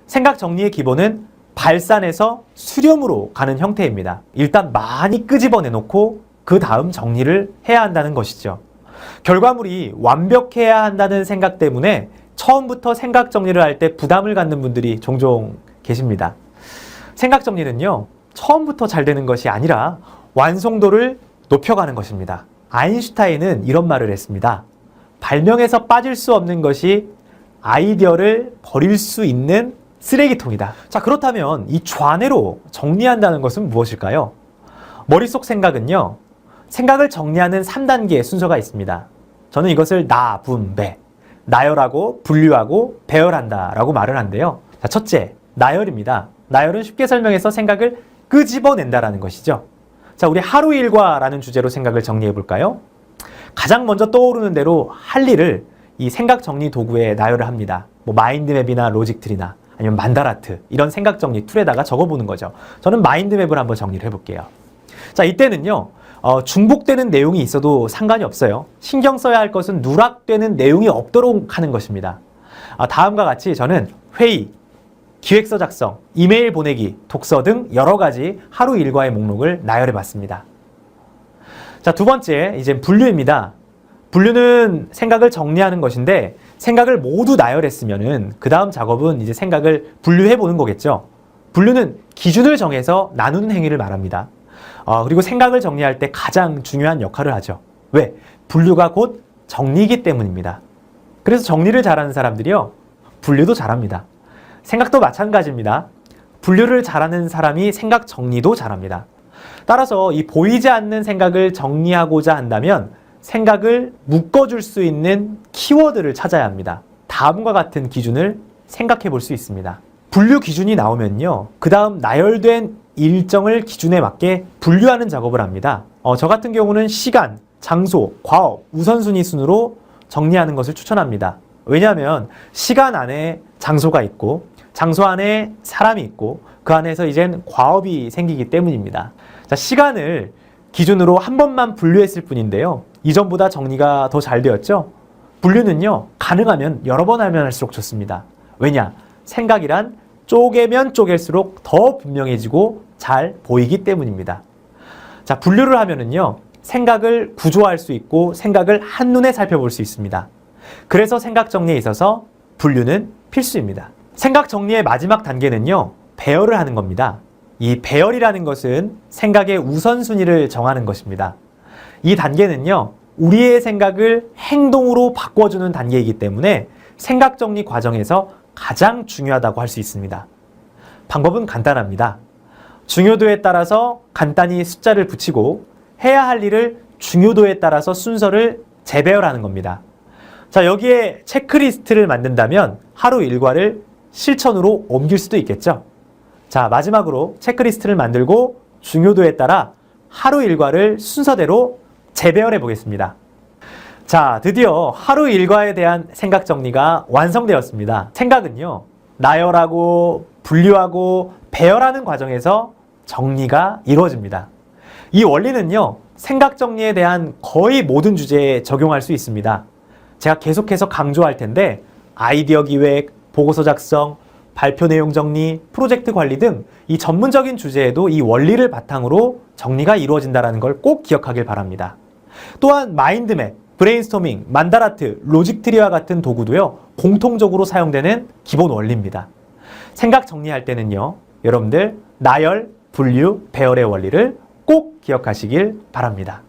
생각 정리의 기본은 발산에서 수렴으로 가는 형태입니다. 일단 많이 끄집어내놓고 그 다음 정리를 해야 한다는 것이죠. 결과물이 완벽해야 한다는 생각 때문에 처음부터 생각 정리를 할 때 부담을 갖는 분들이 종종 계십니다. 생각 정리는요, 처음부터 잘 되는 것이 아니라 완성도를 높여가는 것입니다. 아인슈타인은 이런 말을 했습니다. 발명에서 빠질 수 없는 것이 아이디어를 버릴 수 있는 쓰레기통이다. 자, 그렇다면 이 좌뇌로 정리한다는 것은 무엇일까요? 머릿속 생각은요, 생각을 정리하는 3단계의 순서가 있습니다. 저는 이것을 나, 분, 배, 나열하고 분류하고 배열한다 라고 말을 한대요. 자, 첫째, 나열입니다. 나열은 쉽게 설명해서 생각을 끄집어낸다라는 것이죠. 자, 우리 하루 일과라는 주제로 생각을 정리해 볼까요? 가장 먼저 떠오르는 대로 할 일을 이 생각 정리 도구에 나열을 합니다. 뭐 마인드맵이나 로직트리나 아니면 만다라트 이런 생각 정리 툴에다가 적어보는 거죠. 저는 마인드맵을 한번 정리를 해볼게요. 자, 이때는요, 중복되는 내용이 있어도 상관이 없어요. 신경 써야 할 것은 누락되는 내용이 없도록 하는 것입니다. 다음과 같이 저는 회의, 기획서 작성, 이메일 보내기, 독서 등 여러 가지 하루 일과의 목록을 나열해 봤습니다. 자, 두 번째, 이제 분류입니다. 분류는 생각을 정리하는 것인데 생각을 모두 나열했으면은 그 다음 작업은 이제 생각을 분류해 보는 거겠죠. 분류는 기준을 정해서 나누는 행위를 말합니다. 그리고 생각을 정리할 때 가장 중요한 역할을 하죠. 왜? 분류가 곧 정리이기 때문입니다. 그래서 정리를 잘하는 사람들이요, 분류도 잘합니다. 생각도 마찬가지입니다. 분류를 잘하는 사람이 생각 정리도 잘합니다. 따라서 이 보이지 않는 생각을 정리하고자 한다면 생각을 묶어줄 수 있는 키워드를 찾아야 합니다. 다음과 같은 기준을 생각해 볼 수 있습니다. 분류 기준이 나오면요, 그 다음 나열된 일정을 기준에 맞게 분류하는 작업을 합니다. 저 같은 경우는 시간, 장소, 과업, 우선순위 순으로 정리하는 것을 추천합니다. 왜냐하면 시간 안에 장소가 있고 장소 안에 사람이 있고 그 안에서 이젠 과업이 생기기 때문입니다. 자, 시간을 기준으로 한 번만 분류했을 뿐인데요, 이전보다 정리가 더 잘 되었죠? 분류는요, 가능하면 여러 번 하면 할수록 좋습니다. 왜냐? 생각이란 쪼개면 쪼갤수록 더 분명해지고 잘 보이기 때문입니다. 자, 분류를 하면은요, 생각을 구조화할 수 있고 생각을 한눈에 살펴볼 수 있습니다. 그래서 생각 정리에 있어서 분류는 필수입니다. 생각 정리의 마지막 단계는요, 배열을 하는 겁니다. 이 배열이라는 것은 생각의 우선순위를 정하는 것입니다. 이 단계는요, 우리의 생각을 행동으로 바꿔주는 단계이기 때문에 생각 정리 과정에서 가장 중요하다고 할 수 있습니다. 방법은 간단합니다. 중요도에 따라서 간단히 숫자를 붙이고 해야 할 일을 중요도에 따라서 순서를 재배열하는 겁니다. 자, 여기에 체크리스트를 만든다면 하루 일과를 실천으로 옮길 수도 있겠죠. 자, 마지막으로 체크리스트를 만들고 중요도에 따라 하루 일과를 순서대로 재배열해 보겠습니다. 자, 드디어 하루 일과에 대한 생각 정리가 완성되었습니다. 생각은요, 나열하고 분류하고 배열하는 과정에서 정리가 이루어집니다. 이 원리는요, 생각 정리에 대한 거의 모든 주제에 적용할 수 있습니다. 제가 계속해서 강조할 텐데 아이디어 기획, 보고서 작성, 발표 내용 정리, 프로젝트 관리 등 이 전문적인 주제에도 이 원리를 바탕으로 정리가 이루어진다는 걸 꼭 기억하길 바랍니다. 또한 마인드맵, 브레인스토밍, 만다라트, 로직트리와 같은 도구도요, 공통적으로 사용되는 기본 원리입니다. 생각 정리할 때는요, 여러분들 나열, 분류, 배열의 원리를 꼭 기억하시길 바랍니다.